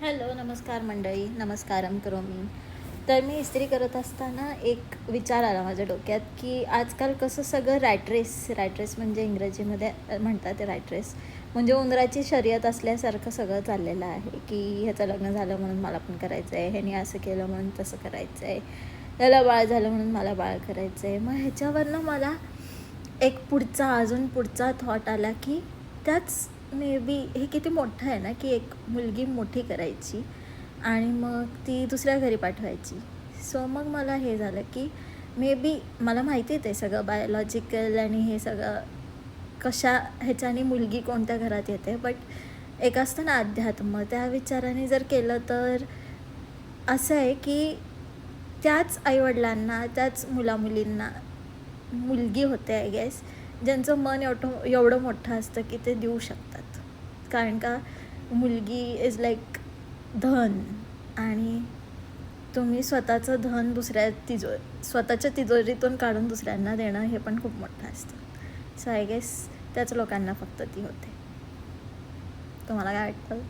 Hello, नमस्कार मंडळी, नमस्कारम करोमी. तर मी इस्त्री करत असताना एक विचार आला माझ्या डोक्यात की आजकाल कसं सगळं रॅट रेस म्हणजे इंग्रजीमध्ये म्हणतात रॅट रेस, म्हणजे उंदराची शर्यत असल्यासारखं सगळं चाललेलं आहे की ह्याचं लग्न झालं म्हणून मला पण करायचं आहे, ह्याने असं केलं म्हणून तसं करायचं आहे, त्याला बाळ झालं म्हणून मला बाळ करायचं आहे. मग ह्याच्यावरनं मला एक अजून पुढचा थॉट आला की त्याच मे बी हे किती मोठं आहे ना की एक मुलगी मोठी करायची आणि मग ती दुसऱ्या घरी पाठवायची. सो मग मला हे झालं की मे बी मला माहिती आहे ते सगळं बायोलॉजिकल आणि हे सगळं कशा ह्याच्याने मुलगी कोणत्या घरात येते, बट एक असतं ना अध्यात्म, त्या विचाराने जर केलं तर असं आहे की त्याच आईवडिलांना, त्याच मुलामुलींना मुलगी होते आय गेस, ज्यांचं मन एवढं मोठं असतं की ते देऊ शकतात. कारण का मुलगी इज लाईक धन, आणि तुम्ही स्वतःचं धन स्वतःच्या तिजोरीतून काढून दुसऱ्यांना देणं हे पण खूप मोठं असतं. सो आय गेस त्याच लोकांना फक्त ती होते. तुम्हाला काय वाटतं?